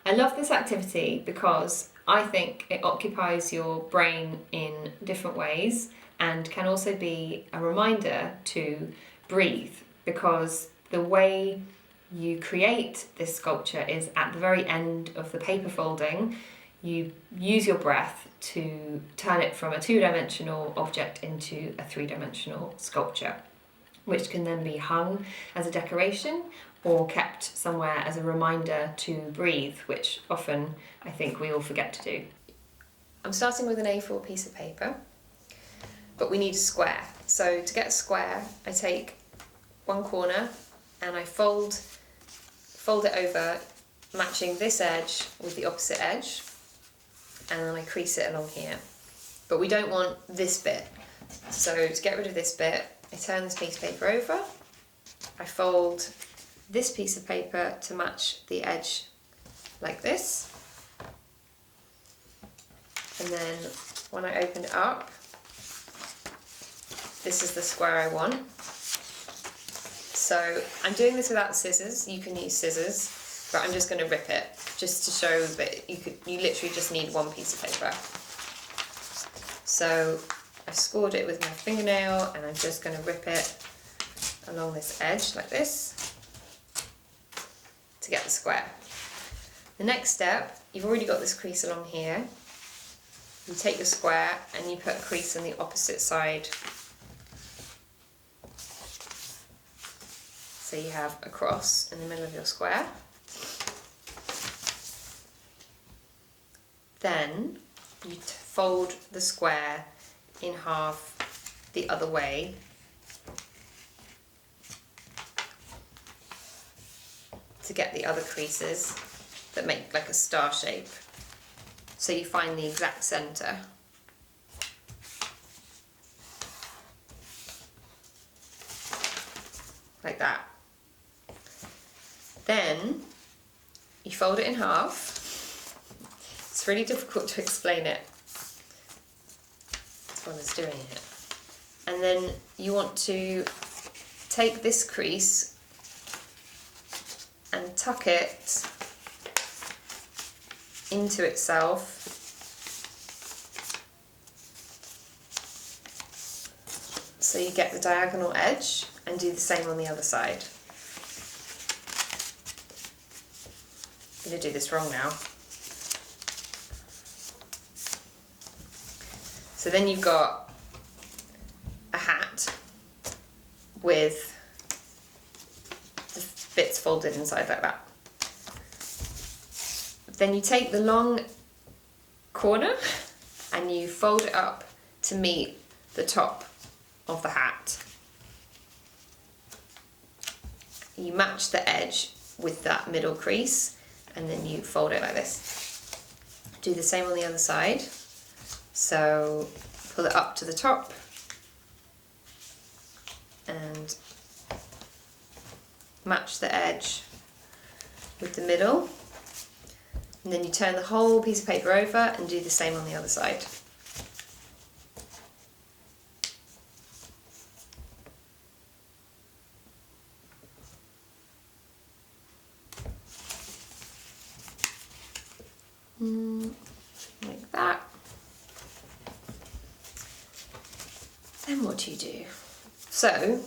I love this activity because I think it occupies your brain in different ways and can also be a reminder to breathe, because the way you create this sculpture is at the very end of the paper folding. You use your breath to turn it from a two-dimensional object into a three-dimensional sculpture, which can then be hung as a decoration or kept somewhere as a reminder to breathe, which often I think we all forget to do. I'm starting with an A4 piece of paper, but we need a square. So to get a square, I take one corner and I fold it over, matching this edge with the opposite edge, and then I crease it along here. But we don't want this bit. So to get rid of this bit, I turn this piece of paper over, I fold this piece of paper to match the edge like this, and then when I open it up, this is the square I want. So I'm doing this without scissors. You can use scissors, but I'm just going to rip it just to show that you literally just need one piece of paper. So I've scored it with my fingernail and I'm just going to rip it along this edge like this to get the square. The next step, you've already got this crease along here. You take your square and you put a crease on the opposite side. So you have a cross in the middle of your square. Then you fold the square in half the other way to get the other creases that make like a star shape. So you find the exact centre. Like that. Then you fold it in half. It's really difficult to explain it as well as doing it. And then you want to take this crease and tuck it into itself so you get the diagonal edge, and do the same on the other side. I'm going to do this wrong now. So then you've got a hat with the bits folded inside like that. Then you take the long corner and you fold it up to meet the top of the hat. You match the edge with that middle crease and then you fold it like this. Do the same on the other side. So pull it up to the top and match the edge with the middle. And then you turn the whole piece of paper over and do the same on the other side. Like that. Then what do you do? So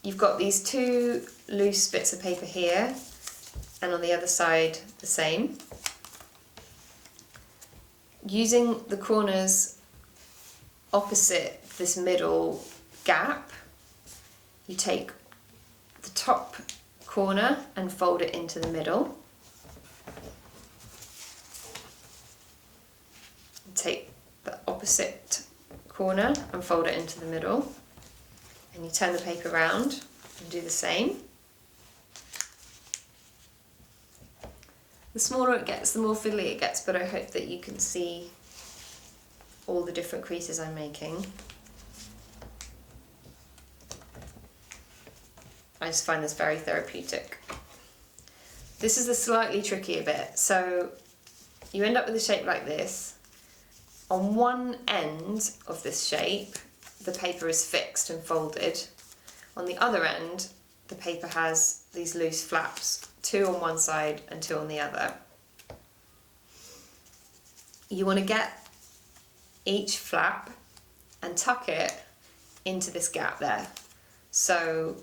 you've got these two loose bits of paper here, and on the other side the same. Using the corners opposite this middle gap, you take the top corner and fold it into the middle. Take the opposite corner and fold it into the middle, and you turn the paper around and do the same. The smaller it gets, the more fiddly it gets, but I hope that you can see all the different creases I'm making. I just find this very therapeutic. This is the slightly trickier bit. So you end up with a shape like this. On one end of this shape, the paper is fixed and folded. On the other end, the paper has these loose flaps, two on one side and two on the other. you want to get each flap and tuck it into this gap there. So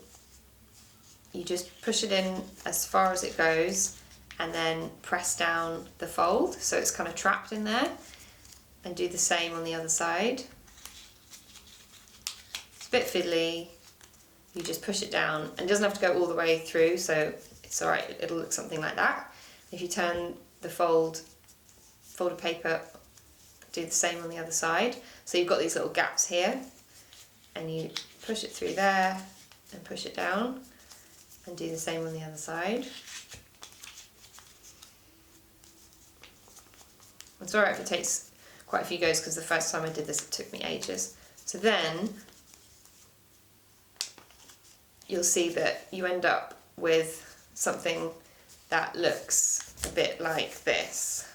you just push it in as far as it goes and then press down the fold so it's kind of trapped in there, and do the same on the other side. It's a bit fiddly. You just push it down, and it doesn't have to go all the way through, so it's alright, it'll look something like that. If you turn the fold of paper, do the same on the other side. So you've got these little gaps here, and you push it through there and push it down, and do the same on the other side. It's alright if it takes quite a few goes, because the first time I did this it took me ages. So then you'll see that you end up with something that looks a bit like this.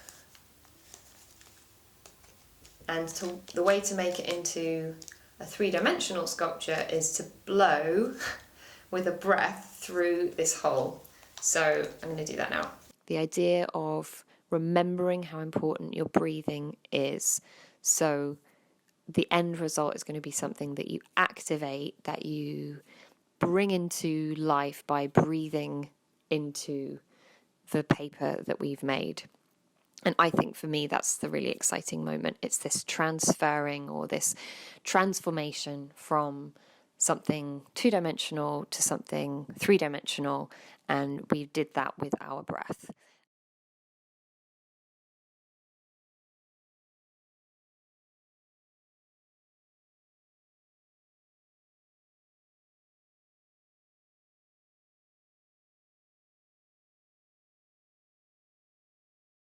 And the way to make it into a three-dimensional sculpture is to blow with a breath through this hole. So I'm going to do that now. The idea of remembering how important your breathing is. So the end result is going to be something that you activate, that you bring into life by breathing into the paper that we've made. And I think for me, that's the really exciting moment. It's this transferring or this transformation from something two-dimensional to something three-dimensional. And we did that with our breath.